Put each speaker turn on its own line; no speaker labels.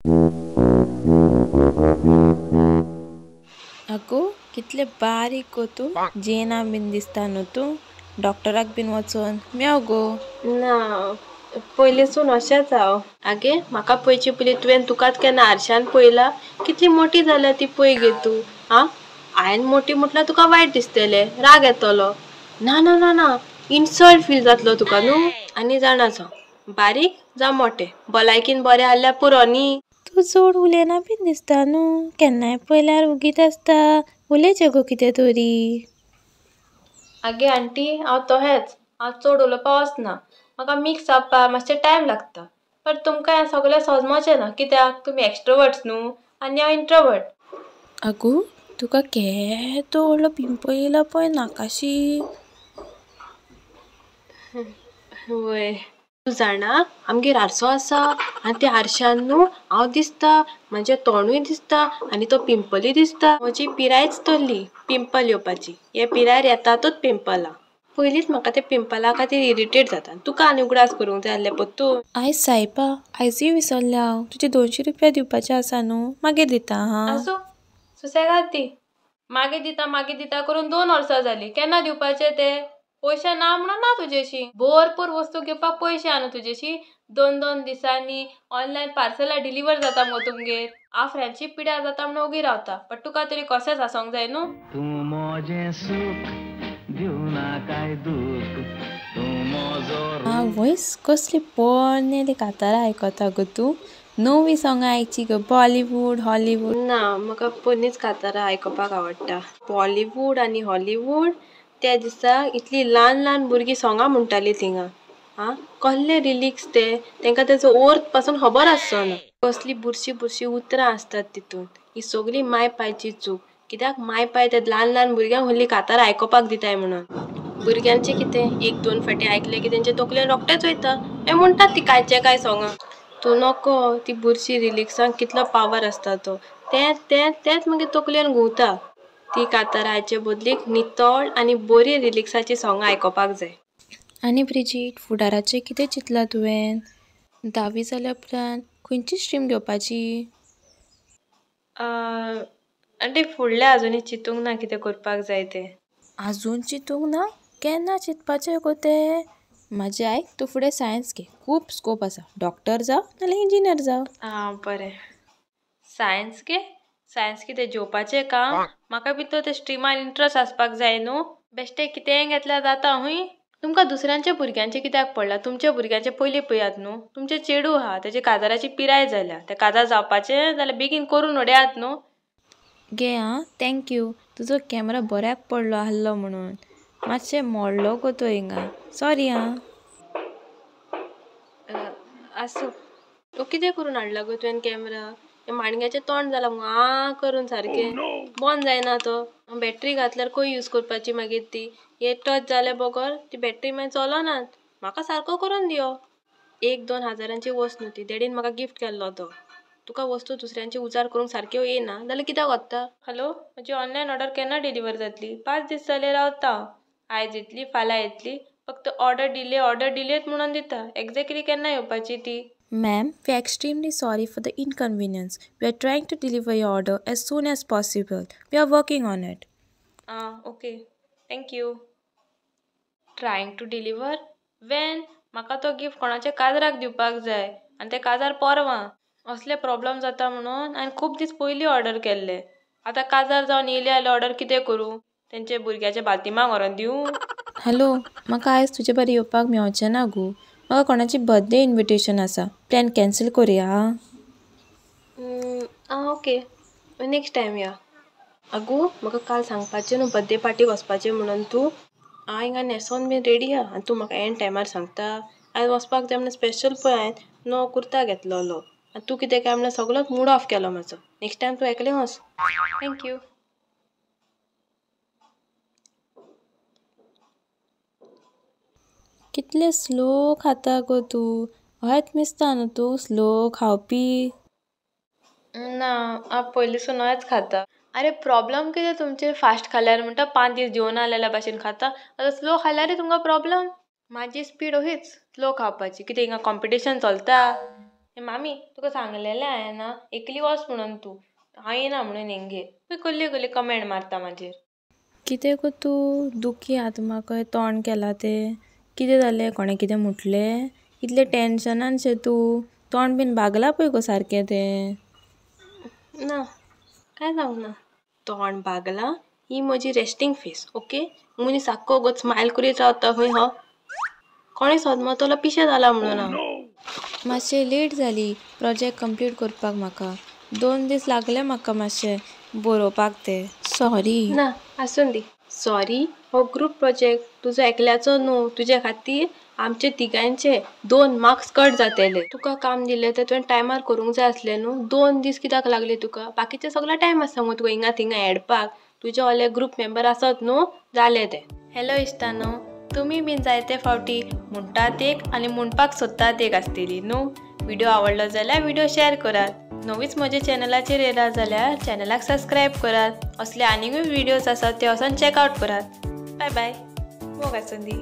अगो कितले बारीक गो तू जेना बीन दिसता न्हू तू डॉक्टराक बीन वचोन मेव गो.
ना पयलींसून अशेंच हांव. आगे म्हाका पयची पयली तुवें तुकाच केन्ना आरशान पयला कितली मोठी जाल्या ती पळय गे तूं. हांवें मोठी म्हटल्यार तुका वायट दिसतलें, राग येतलो. ना ना ना ना इन्सल्ट फील जातलो तुका न्हू. आनी जाणाचो बारीक जावं मोठें भलायकीन बरें आसल्यार पुरो न्ही.
तू चड उलयना बीन दिसता न्हू केन्नाय पयल्यार उगीत आसता उलयचें गो कितें तरी.
आगे आंटी हांव तोहेंच, हांव चड उलोवपा वचना. म्हाका मिक्स जावपा मातशें टायम लागता. बट तुमकां हें सगळें समजचें ना कित्याक तुमी एक्स्ट्रोवर्ट्स न्हू आनी हांव इंट्रोवर्ट.
आगो तुका केदो व्हडलो पिंपल येयला पळय नाकाशी.
वय तूं जाणा आमगेर आरसो आसा आनी त्या आरशान न्हू हांव दिसता, म्हजें तोंडूय दिसता आनी तो पिंपलूय दिसता. म्हजी पिरायच तल्ली पिंपल येवपाची. हे पिरायेर येतातूच पिंपलां. पयलींच म्हाका ते पिंपला खातीर इरिटेट जाता. तुका आनी उगडास करूंक जाय आसलें पत्तू.
आयज सायबा आयजूय विसरलें हांव. तुजे 200 रुपया दिवपाचे आसा न्हू मागीर दिता हां.
आसूं सुसेगाद दी. मागीर दिता करून 2 वर्सां जालीं. केन्ना दिवपाचे ते? पयशे ना म्हणून ना तुजेशी. भरपूर वस्तू घेवपाक पयशे आहा न्हू तुजेशी. 2-2 दिसांनी ऑनलायन पार्सलां डिलिव्हर जाता मगो तुमगेर. हांव फ्रेंडशीप पिड्यार जाता म्हणून उगी रावता. बट तुका तरी कशेंच आसोंक जाय न्हू.
तूं मोजें सूख दिवना काय दूख तूं मोजो
वॉयस कसली पोरनेली कातारां आयकता गो तूं. नवी सोंगां आयची गो बॉलिवूड हॉलिवूड.
ना म्हाका पोरनीच कातारां आयकपाक आवडटा. बॉलिवूड आनी हॉलिवूड त्या दिसा इतली ल्हान ल्हान भुरगीं सोंगां म्हणटालीं थिंगां. कसले लिरिक्स ते तांकां तेजो अर्थ पासून खबर आसचो ना. कसली बुरशीं उतरां आसतात तितून. ही सगळी माय पायची चूक. कित्याक माय पाय ते ल्हान ल्हान भुरग्यांक व्हडलीं कातारां आयकपाक दिताय म्हणून. भुरग्यांचें कितें 1-2 फावटी आयकलें की तेंचे तकलेन रोखडेंच वयता. हे म्हणटात तीं कांयचे कांय सोंगां. तूं नोको ती बुरशी लिरिक्सांक कितलो पावर आसता तो. तेंच मागीर तकलेन घुंवता. ती कातारां हाचे बदलीक नितळ आनी बरी लिरिक्साची सोंगां आयकपाक जाय.
आनी ब्रिजीट फुडाराचें कितें चिंतलां तुवें? 10वी जाल्या उपरांत खंयची स्ट्रीम घेवपाची?
आंटी फुडलें आजुनी चिंतूंक ना कितें करपाक जाय तें.
आजून चिंतूंक ना? केन्ना चिंतपाचें गो तें? म्हाजें आयक तूं फुडें सायन्स घे. खूब स्कोप आसा. डॉक्टर जावं नाल्यार इंजिनियर जावं.
बरें. सायन्स घे? सायन्स कितें जेवपाचें काम? म्हाका बी ते स्ट्रिमान इंट्रस्ट आसपाक जाय न्हू. बेश्टें कितेंय घेतल्यार जाता हुंय. तुमकां दुसऱ्यांच्या भुरग्यांचें कित्याक पडलां? तुमच्या भुरग्यांचें पयलीं पळयात न्हू. तुमचें चेडूं आहा तेजे काजाराची पिराय जाल्या. तें काजार जावपाचें जाल्यार बेगीन करून उडयात न्हू.
गे थँक्यू. तुजो कॅमेरा बऱ्याक पडलो आसलो म्हणून. मातशें मोडलो गो तो हिंगा. सॉरी आं.
आसूं तो कितें करून हाडला गो तुवें कॅमेरा? हें माणग्याचें तोंड जालां मुगो करून सारकें. बंद जायना तो. बॅटरी घातल्यार खंय यूज करपाची मागीर ती. हे टच जालें बगर ती बॅटरी मागीर चलनात. म्हाका सारको करून दियो. 1-2 हजारांची वस्त न्हू ती. डॅडीन म्हाका गिफ्ट केल्लो तो. तुका वस्तू दुसऱ्यांची उजार करूंक सारक्यो येना जाल्यार कित्याक व्हरता? हॅलो म्हजी ऑनलायन ऑर्डर केन्ना डिलिव्हर जातली? 5 दीस जाले रावता हांव. आयज येतली फाल्यां येतली. फक्त ऑर्डर डिलेत म्हणून दिता. एक्झॅक्टली केन्ना येवपाची ती?
Ma'am, we are extremely sorry for the inconvenience. We are trying to deliver your order as soon as possible. We are working on it.
Okay thank you. Trying to deliver? When? म्हाका तो gift कोणाच्या काजराक दिवपाक जाय आनी ते काजार परवां. असले प्रॉब्लेम जाता म्हणून हांवें खूब दीस पयलीं ऑर्डर केल्ले. आतां काजार जावन येयले जाल्यार ऑर्डर कितें करूं? तेंचे भुरग्याच्या बातिमाक व्हरोन दिवं?
हॅलो म्हाका आयज तुजे बरें येवपाक मेळचें ना गो. म्हाका कोणाची बर्थडे इन्विटेशन आसा. प्लॅन कॅन्सल करुया आं.
ओके नेक्स्ट टायम या. आगो म्हाका काल सांगपाचें न्हू बर्थडे पार्टीक वचपाचें म्हणून तूं. हांव हिंगा न्हेसोन बीन रेडी आहा आनी तूं म्हाका एंड टायमार सांगता. आयज वचपाक जाय म्हणून स्पेशल पळय हांवें नवो कुर्ता घेतलेलो. आनी तूं कितें काय म्हणल्यार सगळोच मूड ऑफ केलो म्हाजो. नेक्स्ट टायम तूं एकलें वच. थँक्यू.
कितले स्लो खाता गो तूं. हयत मिसता न्हू तूं स्लो खावपी.
ना हांव पयलींसून हेंच खाता. आरे प्रॉब्लम कितें तुमचें? फास्ट खाल्यार म्हणटा 5 दीस जेवना जाल्यार भाशेन खाता. आतां स्लो खाल्यारूय तुमकां प्रॉब्लम. म्हाजी स्पीड अशीच स्लो खावपाची. कितें हिंगा कॉम्पिटिशन चलता? हे मामी तुका सांगलेलें हांवें ना एकली वच म्हणून तू हांव येना म्हणून हेंगे कसले कसले कमेंट मारता म्हाजेर.
कितें गो तूं दुखी आत्मा खंय तोंड केला तें कितें जालें कोणें कितें म्हटलें इतलें टेन्शनान शे तूं तोंड बीन बागला पळय गो सारकें तें.
ना काय जावंक ना तोंड बागला ही म्हजी रेस्टिंग फेस ओके मनीस आख्खो गो स्मायल करीत रावता खंय हो कोणें सोदमतलो पिशें जाला म्हणून हांव.
मातशें लेट जाली प्रोजेक्ट कंप्लीट करपाक म्हाका 2 दीस लागले म्हाका मातशें बरोवपाक तें सॉरी.
ना आसून दी सॉरी हो ग्रूप प्रोजेक्ट तुजो एकल्याचो न्हू तुज्या खातीर आमचे तिगांयचे 2 मार्क्स कट जातले. तुका काम दिलें तें तुवें टायमार करूंक जाय आसलें न्हू 2 दीस कित्याक लागले तुका बाकीचे सगळो टायम आसा मग तुका हिंगा थिंगा हेडपाक तुजे ओले ग्रूप मेंबर आसत न्हू जालें तें. हॅलो इश्टानो तुमी बीन जायते फावटी म्हणटात एक आनी म्हणपाक सोदतात एक आसतली न्हू. व्हिडिओ आवडलो जाल्यार व्हिडिओ शेअर करात. नवीच म्हज्या चॅनलाचेर येयला जाल्यार चॅनलाक सबस्क्रायब करात. असले आनीकूय व्हिडिओज आसात ते वचून चॅकआउट करात. बाय बाय मोग आसूं दी.